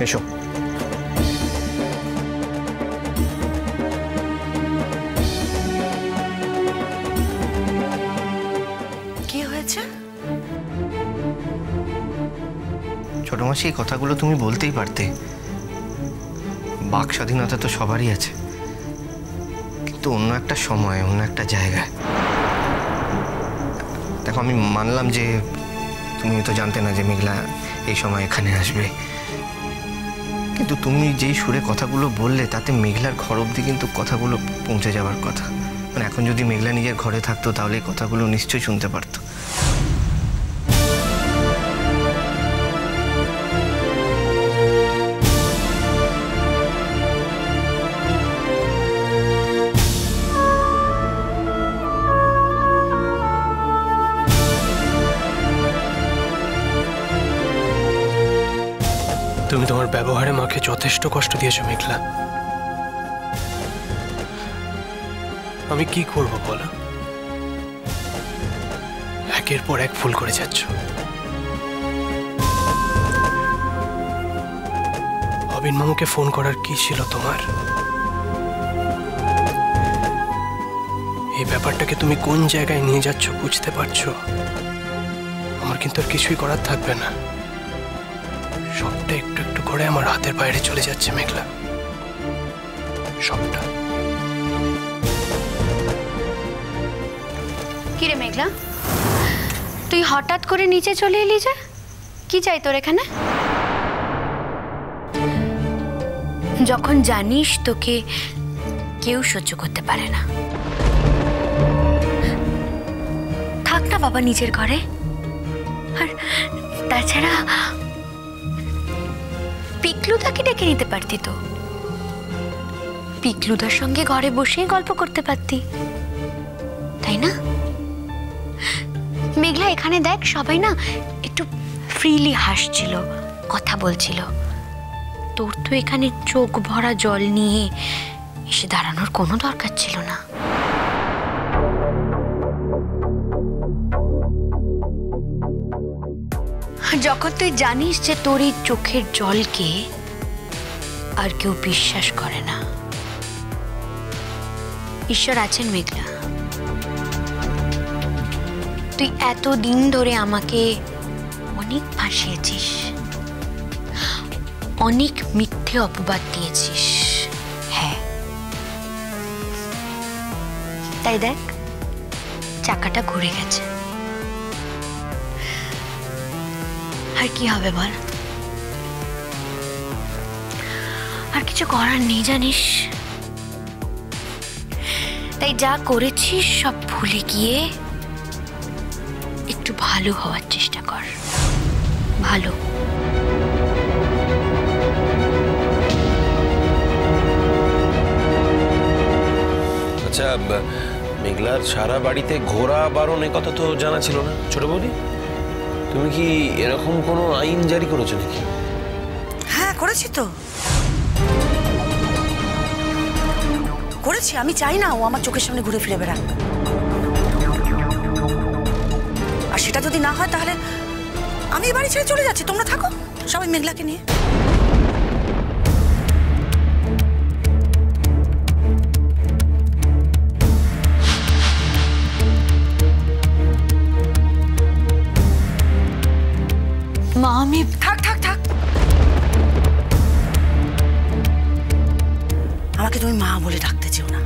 এসো। কি হয়েছে? ছোট মাসি, এই কথাগুলো তুমি বলতেই পারতে। বাক স্বাধীনতা তো সবারই আছে, কিন্তু অন্য একটা সময়, অন্য একটা জায়গায়। দেখো, আমি মানলাম যে তুমি তো জানতে না যে মেঘলা এই সময় এখানে আসবে, কিন্তু তুমি যেই সুরে কথাগুলো বললে তাতে মেঘলার ঘর অবধি কিন্তু কথাগুলো পৌঁছে যাওয়ার কথা। মানে এখন যদি মেঘলা নিজের ঘরে থাকতো তাহলে এই কথাগুলো নিশ্চয়ই শুনতে পারতো। তুমি তোমার ব্যবহারে মাকে যথেষ্ট কষ্ট দিয়েছো মেঘলা। আমি কি করব বলো? একের পর এক ভুল করে যাচ্ছ। অবিন মামুকে ফোন করার কি ছিল তোমার? এই ব্যাপারটাকে তুমি কোন জায়গায় নিয়ে যাচ্ছ বুঝতে পারছো? আমার কিন্তু আর কিছুই করার থাকবে না। সবটা একটু একটু করে আমার হাতের বাইরে চলে যাচ্ছে মেঘলা, সবটা। কিরে মেঘলা, তুই হঠাৎ করে নিচে চলে এলি যে? কি চাই তোর এখানে? যখন জানিস তোকে কেউ সহ্য করতে পারে না, থাক না বাবা নিজের ঘরে। আর তাছাড়া পিকলুদাকে ডেকে নিতে পারতি তো, পিকলুদার সঙ্গে ঘরে বসে গল্প করতে পারতি, তাই না? মেঘলা, এখানে দেখ সবাই না একটু ফ্রিলি হাসছিল, কথা বলছিল। তোর তো এখানে চোখ ভরা জল নিয়ে এসে দাঁড়ানোর কোনো দরকার ছিল না। যখন তুই জানিস যে তোর এই চোখের জলকে আর কেউ বিশ্বাস করে না। ঈশ্বর আছেন মেঘলা, তুই এতদিন ধরে আমাকে অনেক ফাঁসিয়েছিস, অনেক মিথ্যে অপবাদ দিয়েছিস। হ্যাঁ, তাই দেখ চাকাটা ঘুরে গেছে। আর কি হবে বল? আর কিছু করার নেই জানিস। তাই যা করেছিস সব ভুলে গিয়ে একটু ভালো হওয়ার চেষ্টা কর। ভালো। আচ্ছা, মেঘলার সারা বাড়িতে ঘোরা বারণ এ কথা তো জানা ছিল না ছোট বৌদি। তুমি কি এরকম কোনো আইন জারি করেছো নাকি? হ্যাঁ করেছি তো, করেছি। আমি চাই না ও আমার চোখের সামনে ঘুরে ফিরে বেড়াক। আর সেটা যদি না হয় তাহলে আমি বাড়ি ছেড়ে চলে যাচ্ছি। তোমরা থাকো সবাই মেঘলাকে নিয়ে। মা, আমি থাক থাক থাক, আমাকে তুমি মা বলে ডাকতে চেও না।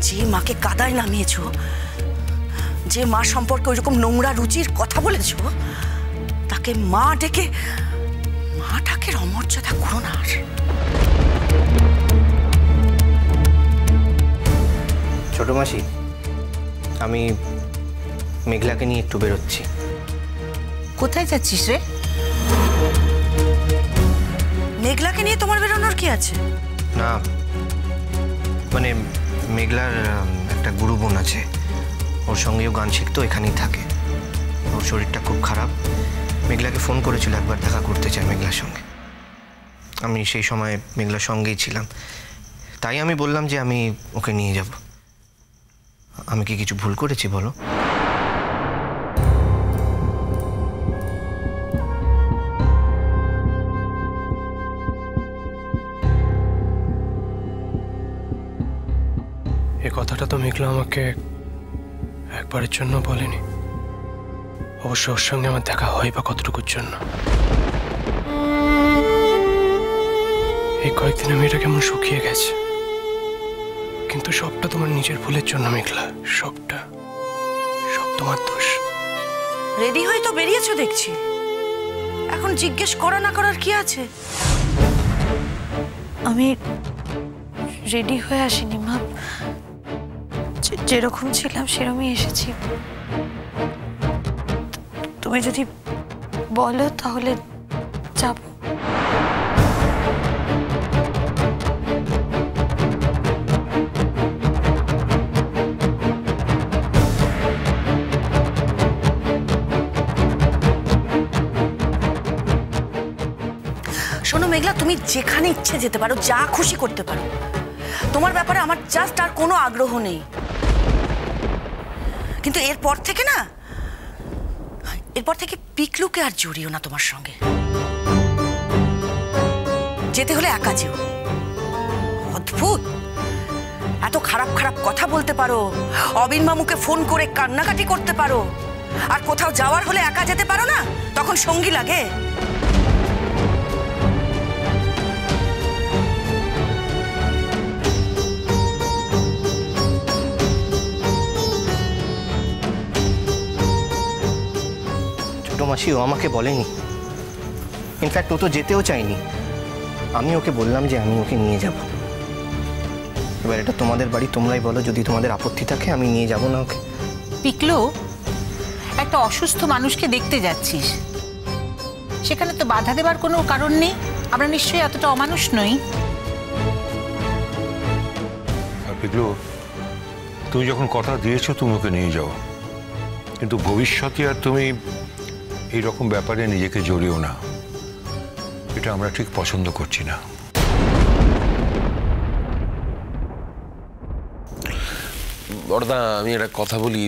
যে মাকে কাদায় নামিয়েছো, যে মা সম্পর্কে ওইরকম নোংরা রুচির কথা বলেছো, তাকে মা ডেকে মাটাকে অমর্যাদা করো না। আর ছোট মাসি, আমি মেঘলাকে নিয়ে একটু বেরোচ্ছি। কোথায় যাচ্ছিস রে? মেঘলাকে নিয়ে তোমার বেরোনোর কি আছে? না, মানে মেঘলার একটা গুরু বোন আছে, ওর সঙ্গেও গান শিখতো, এখানেই থাকে। ওর শরীরটা খুব খারাপ। মেঘলাকে ফোন করেছিল একবার দেখা করতে চায় মেঘলার সঙ্গে। আমি সেই সময় মেঘলার সঙ্গেই ছিলাম, তাই আমি বললাম যে আমি ওকে নিয়ে যাব। আমি কি কিছু ভুল করেছি বলো? এই কথাটা তো মেঘলা আমাকে একবারের জন্য বলেনি। অবশ্য ওর সঙ্গে আমার দেখা হয় বা কতটুকুর জন্য। এই কয়েকদিনে মেয়েটা কেমন শুকিয়ে গেছে। কিন্তু সবটা তোমার নিজের ভুলের জন্য মেঘলা, সবটা, সব তোমার দোষ। রেডি হয়ে তো বেরিয়েছো দেখছি, এখন জিজ্ঞেস করা না করার কি আছে? আমি রেডি হয়ে আসিনি মা, যেরকম ছিলাম সেরকমই এসেছি। তুমি যদি বলো তাহলে যাব। শোনো মেঘলা, তুমি যেখানে ইচ্ছে যেতে পারো, যা খুশি করতে পারো। তোমার ব্যাপারে আমার জাস্ট আর কোনো আগ্রহ নেই। কিন্তু এরপর থেকে না, এরপর থেকে পিকলুকে আর জড়িও না তোমার সঙ্গে। যেতে হলে একা যেও। অদ্ভুত, এত খারাপ খারাপ কথা বলতে পারো, অবিন মামুকে ফোন করে কান্নাকাটি করতে পারো, আর কোথাও যাওয়ার হলে একা যেতে পারো না, তখন সঙ্গী লাগে। মাসি ও আমাকে বলেনি, ইনফ্যাক্ট ও তো যেতেও চাইনি। আমি ওকে বললাম যে আমি ওকে নিয়ে যাব। এবার এটা তোমাদের বাড়ি, তোমরাই বলো, যদি তোমাদের আপত্তি থাকে আমি নিয়ে যাব না ওকে। পিকলু, একটা অসুস্থ মানুষকে দেখতে যাচ্ছিস, সেখানে তো বাধা দেবার কোনো কারণ নেই। আমরা নিশ্চয়ই এতটা অমানুষ নই। পিকলু, তুমি যখন কথা দিয়েছো তুমি ওকে নিয়ে যাও, কিন্তু ভবিষ্যতে আর তুমি এইরকম ব্যাপারে নিজেকে জড়িও না। এটা আমরা ঠিক পছন্দ করছি না। বড়দা, আমি একটা কথা বলি।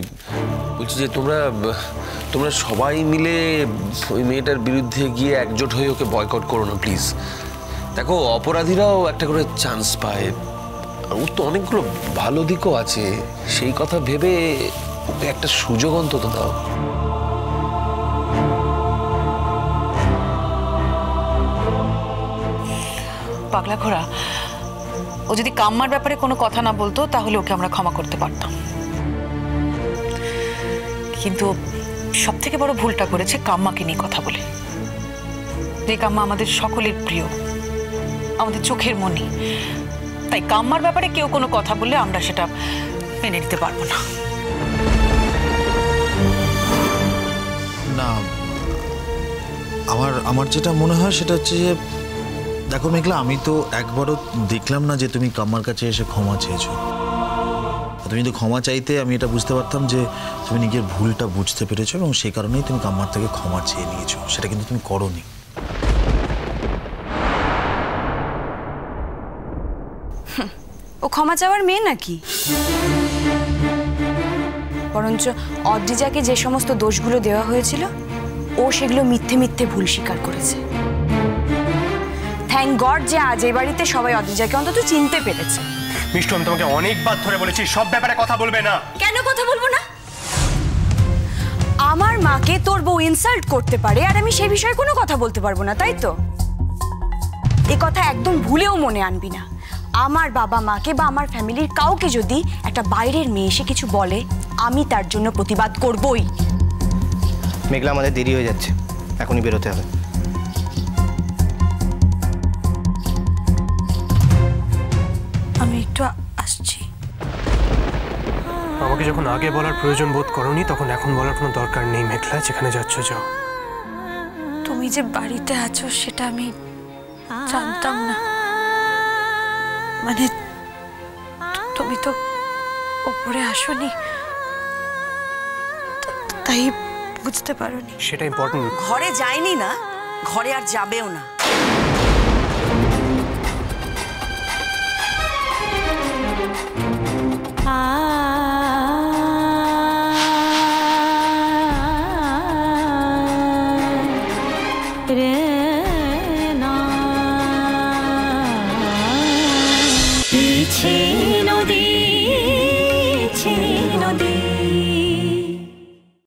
বলছি যে তোমরা সবাই মিলে ওই মেয়েটার বিরুদ্ধে গিয়ে একজোট হয়ে ওকে বয়কট করো না প্লিজ। দেখো, অপরাধীরাও একটা করে চান্স পায়, আর ওর তো অনেকগুলো ভালো দিকও আছে। সেই কথা ভেবে ওকে একটা সুযোগ অন্তত দাও। পাগলা ঘোড়া, ও যদি কাম্মার ব্যাপারে কোনো কথা না বলতো তাহলে ওকে আমরা ক্ষমা করতে পারতাম, কিন্তু সব থেকে বড় ভুলটা করেছে কাম্মাকে নিয়ে কথা বলে। যে কাম্মা আমাদের সকলের প্রিয়, আমাদের চোখের মনি। তাই কাম্মার ব্যাপারে কেউ কোনো কথা বললে আমরা সেটা মেনে নিতে পারবো না। না, আমার যেটা মনে হয় সেটা হচ্ছে যে, দেখো মেঘলা, আমি তো একবারও দেখলাম না যে তুমি কাম্মার কাছে এসে ক্ষমা চেয়েছো। তুমি তো ক্ষমা চাইতে আমি এটা বুঝতে পারতাম যে তুমি নিজের ভুলটা বুঝতে পেরেছো এবং সেই কারণেই তুমি কাম্মার থেকে ক্ষমা চেয়ে নিয়েছো। সেটা কিন্তু তুমি করোনি। ও ক্ষমা চাওয়ার মেয়ে নাকি? বরঞ্চ অদ্রিজাকে যে সমস্ত দোষগুলো দেওয়া হয়েছিল ও সেগুলো মিথ্যে মিথ্যে ভুল স্বীকার করেছে। থ্যাংক গড যে আজ এই বাড়িতে সবাই অদ্রিজাকে অন্তত চিনতে পেরেছে। মিষ্টু, আমি তোমাকে অনেকবার ধরে বলেছি সব ব্যাপারে কথা বলবে না। কেন কথা বলবো না? আমার মাকে তোর বউ ইনসাল্ট করতে পারে আর আমি সেই বিষয়ে কোনো কথা বলতে পারবো না, তাই তো? এ কথা একদম ভুলেও মনে আনবি না। আমার বাবা মাকে বা আমার ফ্যামিলির কাউকে যদি একটা বাইরের মেয়ে এসে কিছু বলে, আমি তার জন্য প্রতিবাদ করবই। মেঘলা, আমাদের দেরি হয়ে যাচ্ছে, এখনই বেরোতে হবে। আমি একটু আসছি। আমাকে যখন আগে বলার প্রয়োজন বোধ করোনি, তখন এখন বলার কোনো দরকার নেই। মেঘলা, যেখানে যাচ্ছ যাও। তুমি যে বাড়িতে আছো সেটা আমি জানতাম না। মানে তুমি তো উপরে আসোনি, তাই বুঝতে পারোনি। সেটা ইম্পর্টেন্ট। ঘরে যায়নি না, ঘরে আর যাবেও না।